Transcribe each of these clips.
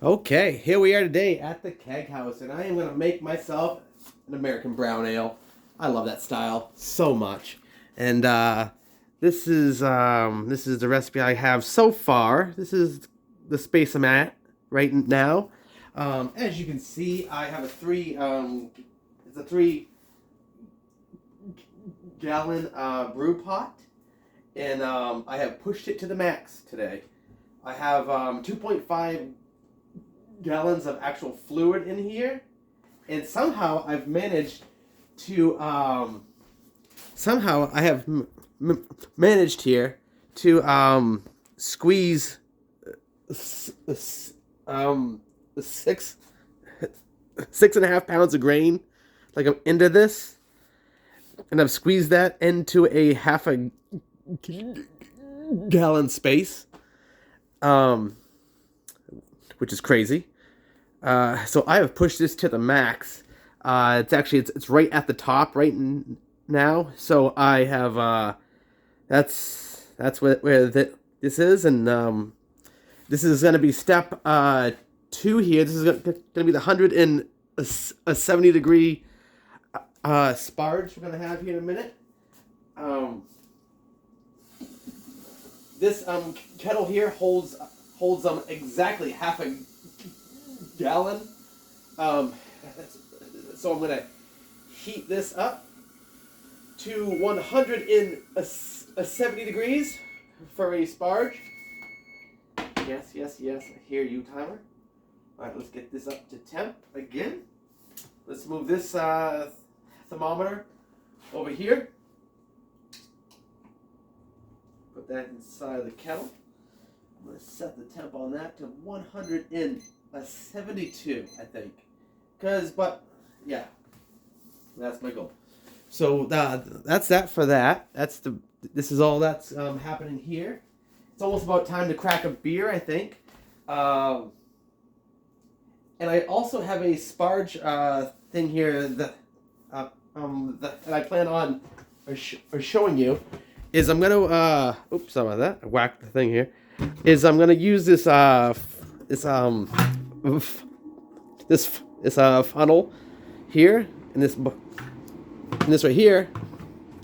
Okay, here we are today at the Keag Haus, and I am going to make myself an American brown ale. I love that style so much, and this is the recipe I have so far. This is the space I'm at right now. As you can see, I have a it's a 3 gallon brew pot, and I have pushed it to the max today. I have 2.5 gallons of actual fluid in here, and somehow I've managed to managed here to squeeze six 6.5 pounds of grain like I'm into this, and I've squeezed that into a half a gallon space, which is crazy. So I have pushed this to the max. It's right at the top right now. So I have that's where this is, and this is going to be step 2 here. This is going to be the 170 degree sparge we're going to have here in a minute. This kettle here holds exactly half a gallon. So I'm going to heat this up to 170 degrees for a sparge. Yes, I hear you, timer. All right, let's get this up to temp again. Let's move this thermometer over here. Put that inside of the kettle. I'm going to set the temp on that to 172, I think. Yeah, that's my goal. So that's that for that. This is all that's happening here. It's almost about time to crack a beer, I think. And I also have a sparge thing here that I plan on showing you. Is I'm gonna oops, sorry about that. I whacked the thing here. I'm gonna use this funnel here and this right here,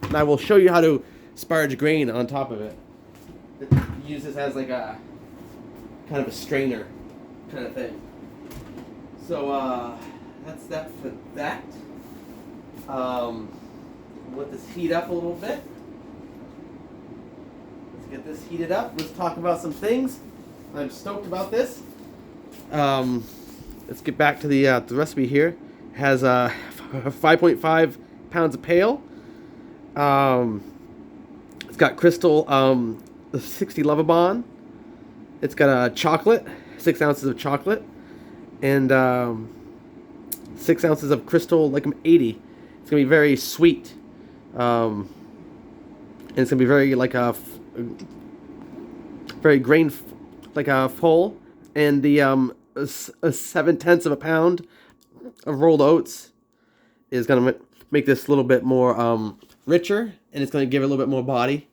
and I will show you how to sparge grain on top of it. Use this as like a kind of a strainer kind of thing. So that's that for that. Let this heat up a little bit. Let's get this heated up. Let's talk about some things. I'm stoked about this. Let's get back to the recipe here. It has 5.5 pounds of pale. It's got crystal 60 Lovabond. It's got a chocolate, 6 ounces of chocolate, and 6 ounces of crystal like 80. It's gonna be very sweet, and it's gonna be very very grain full, and the 7/10 of a pound of rolled oats is gonna make this a little bit more richer, and it's gonna give it a little bit more body,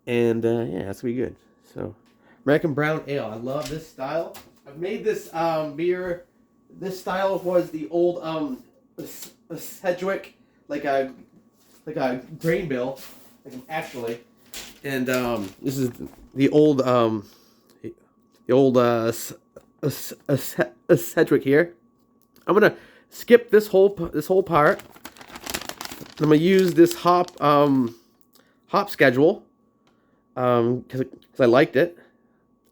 and yeah, that's gonna be good. So American brown ale, I love this style. I've made this beer. This style was the old Sedgwick, like a grain bill, actually, and this is the old Sedgwick here. I'm gonna skip this whole part. I'm gonna use this hop schedule because I liked it.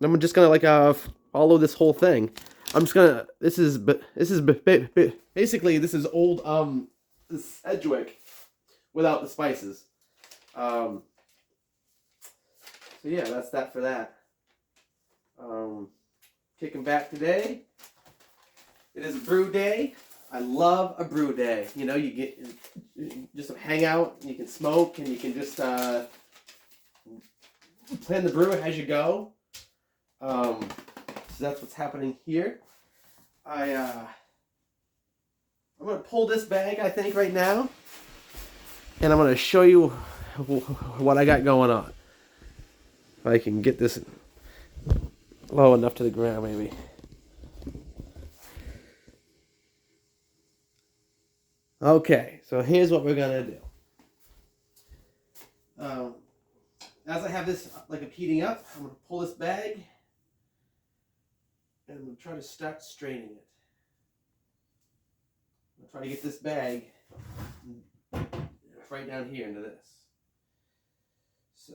And I'm just gonna follow this whole thing. I'm just gonna. This is basically old Sedgwick without the spices. So yeah, that's that for that. Kicking back today. It is brew day. I love a brew day. You know, you just hang out, and you can smoke, and you can just plan the brew as you go. So that's what's happening here. I'm gonna pull this bag, I think, right now, and I'm gonna show you what I got going on. If I can get this low enough to the ground, maybe. Okay, so here's what we're gonna do. As I have this like I'm heating up, I'm gonna pull this bag and I'm gonna try to start straining it. I'm gonna try to get this bag right down here into this. So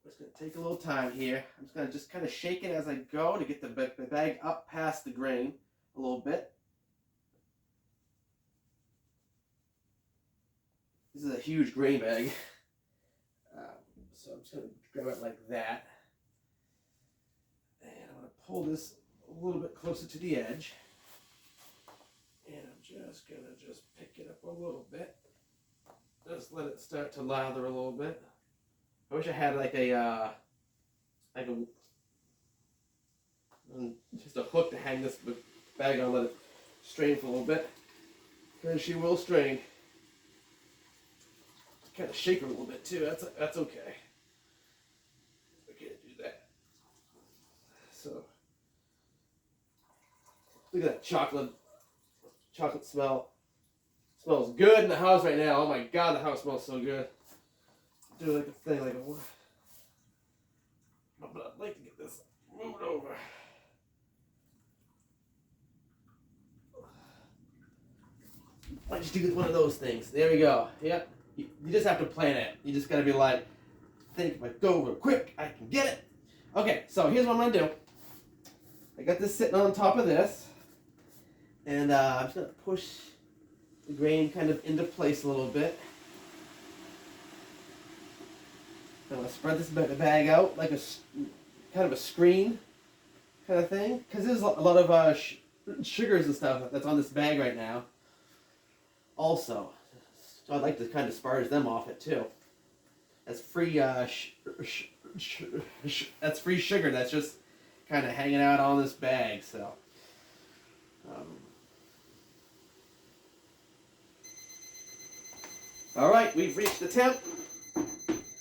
it's gonna take a little time here. I'm just gonna kind of shake it as I go to get the bag up past the grain a little bit. This is a huge grain bag. So I'm just going to grab it like that. And I'm going to pull this a little bit closer to the edge. And I'm just going to pick it up a little bit. Just let it start to lather a little bit. I wish I had just a hook to hang this bag on, let it strain for a little bit. Because she will strain. Kind of shake her a little bit too. That's okay. Okay, do that. So look at that chocolate smell. Smells good in the house right now. Oh my god, the house smells so good. Do like a thing, like a. But I'd like to get this moved over. I just do one of those things. There we go. Yep. You just have to plan it. You just gotta be like, think, like, go real quick. I can get it. Okay, so here's what I'm gonna do. I got this sitting on top of this, and I'm just gonna push the grain kind of into place a little bit. I'm gonna spread this bag out like a kind of a screen kind of thing, because there's a lot of sugars and stuff that's on this bag right now. Also. So I'd like to kind of sparge them off it too. That's free. That's free sugar. That's just kind of hanging out on this bag. So, all right, we've reached the temp.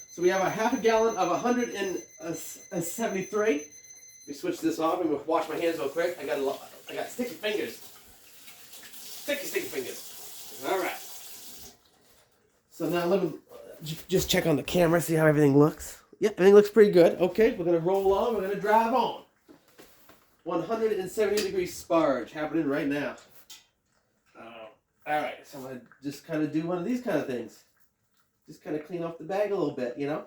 So we have a half a gallon of 173. We switch this off and we'll wash my hands real quick. I got sticky fingers. Sticky fingers. All right. So now let me just check on the camera, see how everything looks. Yeah, everything looks pretty good. Okay, we're going to roll on. We're going to drive on. 170 degree sparge happening right now. All right, so I'm going to just kind of do one of these kind of things. Just kind of clean off the bag a little bit, you know?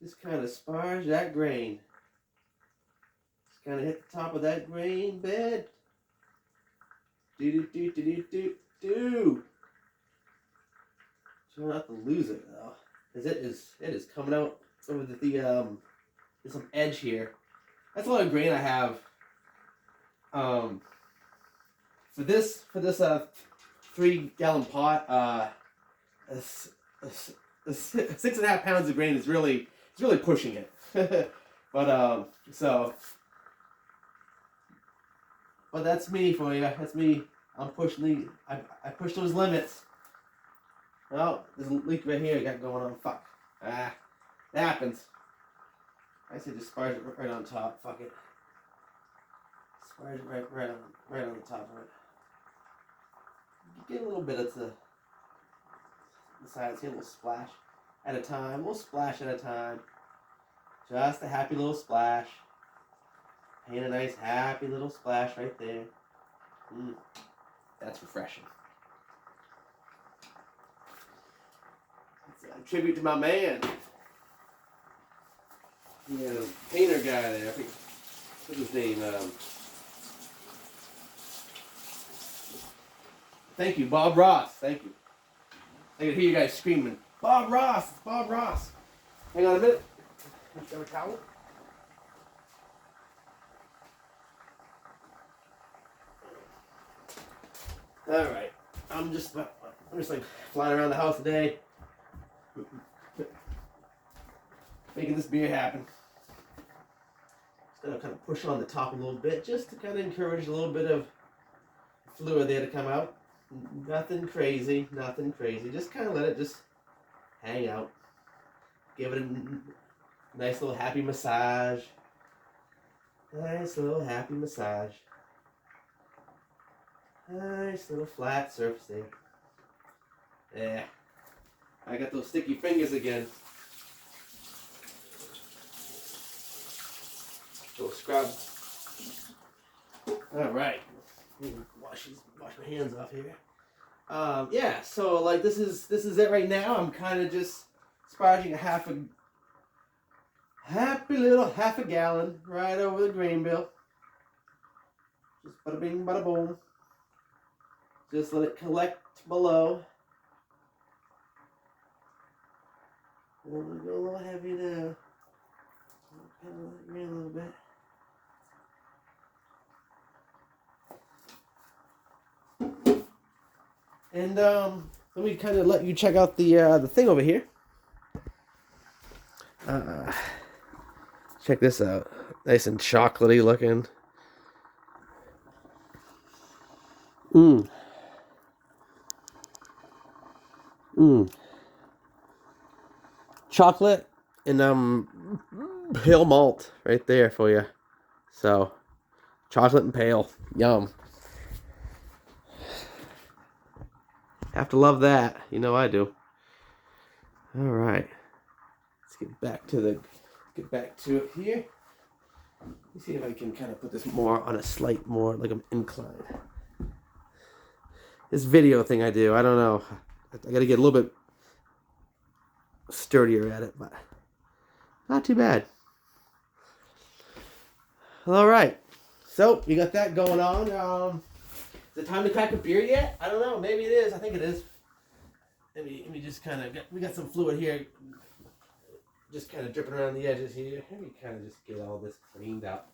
Just kind of sparge that grain. Just kind of hit the top of that grain bed. Do. Try not to lose it though, because it is coming out over there's some edge here. That's a lot of grain I have. For this 3-gallon pot, 6.5 pounds of grain is really pushing it. But that's me for you. That's me. I'm pushing I push those limits. Oh, there's a leak right here I got going on. Fuck. That happens. I say just sparge it right on top. Fuck it. Sparge it right on the top of it. Get a little bit of the sides here, a little splash at a time. A little splash at a time. Just a happy little splash. Paint a nice happy little splash right there. That's refreshing. It's a tribute to my man. Yeah, painter guy there. I think what's his name? Thank you, Bob Ross. Thank you. I can hear you guys screaming, Bob Ross! It's Bob Ross! Hang on a minute. Grab a towel. Alright. I'm just like flying around the house today. Making this beer happen. Just gonna kind of push on the top a little bit just to kind of encourage a little bit of fluid there to come out. Nothing crazy. Just kind of let it just hang out. Give it a nice little happy massage. Nice little flat surface there. Yeah. I got those sticky fingers again. Go scrub. All right. Wash my hands off here. Yeah. So like this is it right now. I'm kind of just sparging a half a gallon right over the grain bill. Just bada bing, bada boom. Just let it collect below. And I'm gonna go a little heavy now. Kind of let it rain a little bit. And let me kind of let you check out the thing over here. Check this out. Nice and chocolatey looking. Chocolate and pale malt right there for you. So, chocolate and pale. Yum. Have to love that. You know I do. All right. Let's get back to it here. Let me see if I can kind of put this more on a slight more like an incline. This video thing I do, I don't know. I got to get a little bit sturdier at it, but not too bad. All right. So, you got that going on. Is it time to crack a beer yet? I don't know. Maybe it is. I think it is. Let me just kind of we got some fluid here, just kind of dripping around the edges here. Let me kind of just get all this cleaned up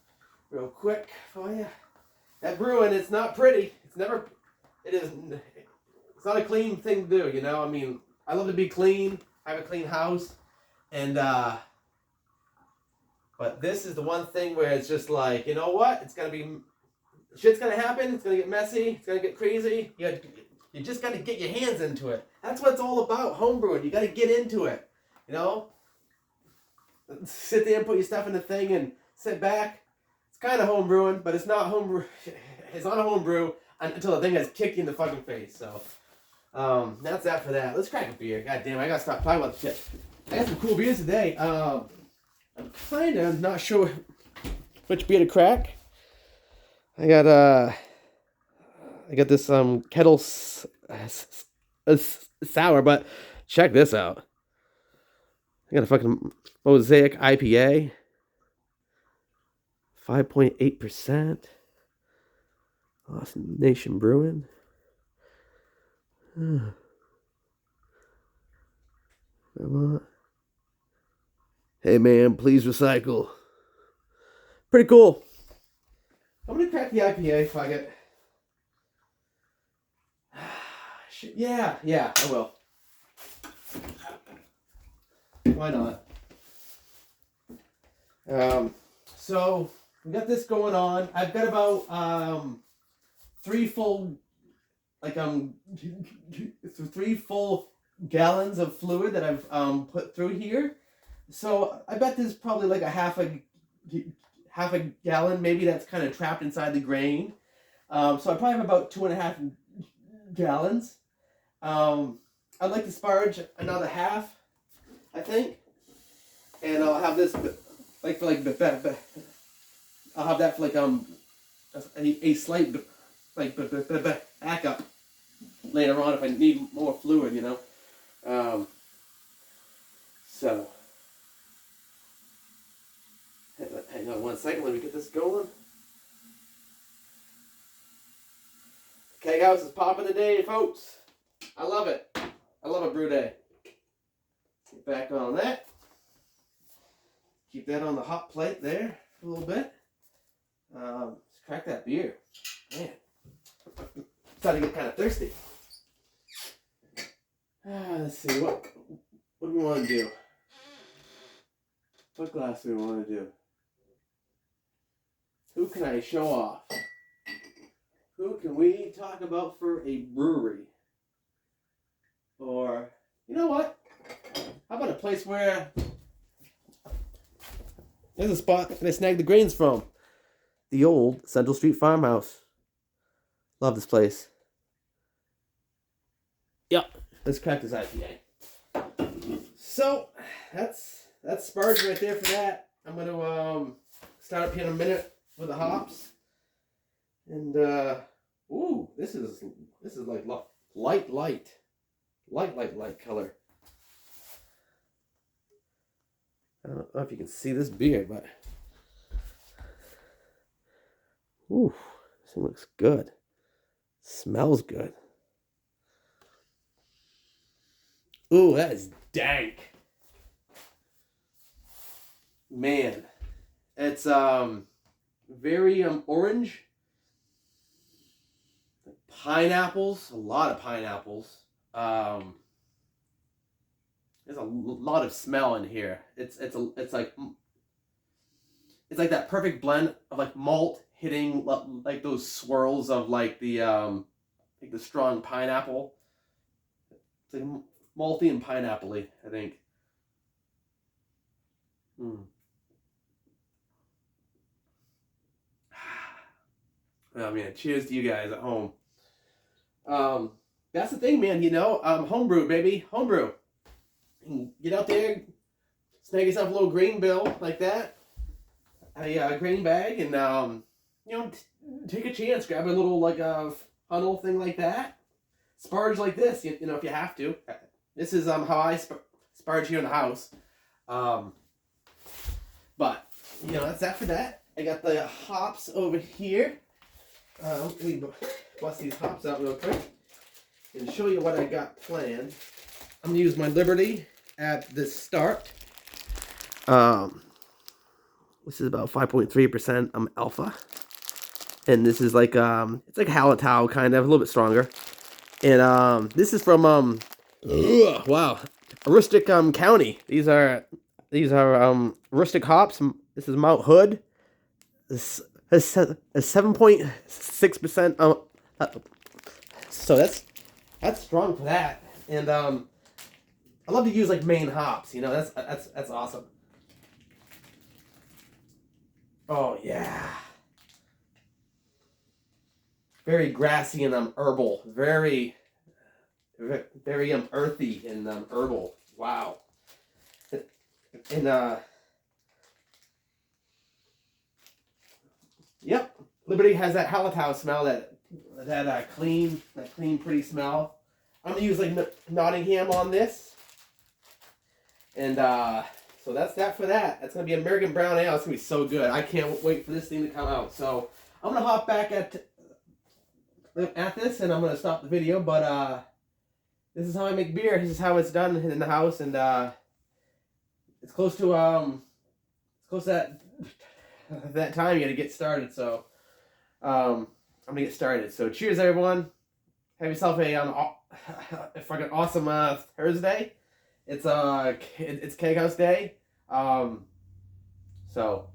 real quick for you. That brewing, it's not pretty. It's not a clean thing to do, you know? I mean, I love to be clean, have a clean house, and but this is the one thing where it's just like, you know what? Shit's gonna happen. It's gonna get messy. It's gonna get crazy. You just gotta get your hands into it. That's what it's all about, homebrewing. You gotta get into it. You know, sit there and put your stuff in the thing and sit back. It's kind of homebrewing, but it's not homebrew. It's not a homebrew until the thing has kicked you in the fucking face. So, that's that for that. Let's crack a beer. God damn, I gotta stop talking about the shit. I got some cool beers today. I'm kind of not sure which beer to crack. I got this kettle sour, but check this out. I got a fucking Mosaic IPA, 5.8%. Awesome. Nation Brewing. Hey man, please recycle. Pretty cool. I'm gonna crack the IPA, fuck it. Yeah, I will. Why not? So we got this going on. I've got about 3 full gallons of fluid that I've put through here. So I bet there's probably like a half a gallon, maybe, that's kind of trapped inside the grain. So I probably have about 2.5 gallons. I'd like to sparge another half, I think, and I'll have this I'll have that for a slight backup later on if I need more fluid, you know. So. Hang on 1 second, let me get this going. Keag Haus is popping today, folks. I love it. I love a brew day. Get back on that. Keep that on the hot plate there for a little bit. Let's crack that beer. Man, starting to get kind of thirsty. Let's see, what do we want to do? What glass do we want to do? Who can I show off? Who can we talk about for a brewery? Or, you know what? How about a place where there's a spot that I snagged the grains from? The old Central Street Farmhouse. Love this place. Yep. Let's crack this IPA. So that's sparge right there for that. I'm gonna start up here in a minute with the hops. And ooh, this is like light color. I don't know if you can see this beer, but ooh, this thing looks good. Smells good. Ooh, that is dank. Man, it's very orange. Pineapples, a lot of pineapples. There's a lot of smell in here. It's like that perfect blend of like malt hitting like those swirls of like the strong pineapple. It's like malty and pineapple-y, I think. Oh man, cheers to you guys at home. That's the thing, man, homebrew, baby, homebrew. Get out there, snag yourself a little grain bill like that, a grain bag, and take a chance, grab a little like a funnel thing like that, sparge like this, if you have to. This is how I sparge here in the house. But that's that for that. I got the hops over here. Let me bust these hops out real quick and show you what I got planned. I'm gonna use my Liberty at the start. This is about 5.3% alpha, and this is like it's like Hallertau kind of, a little bit stronger. And this is from wow, Aroostook County. These are Aroostook hops. This is Mount Hood. This has 7.6%. So that's strong for that. And I love to use like Maine hops. That's awesome. Oh yeah. Very grassy and herbal. Very earthy and herbal. Wow. And yep, Liberty has that Hallertau smell, that clean, pretty smell. I'm gonna use like Nottingham on this, and so that's that for that. That's gonna be American Brown Ale. It's gonna be so good. I can't wait for this thing to come out. So I'm gonna hop back at this, and I'm gonna stop the video. But this is how I make beer. This is how it's done in the house, and it's close to that time you gotta get started. So I'm gonna get started. So cheers, everyone. Have yourself a fucking awesome Thursday. It's Keag Haus day. So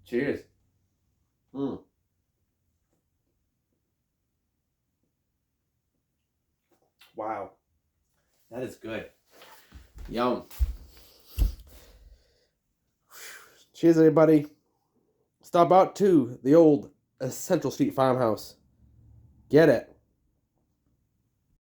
cheers. Wow, that is good. Yum. Cheers, everybody. Stop out to the old Central Street Farmhouse. Get it.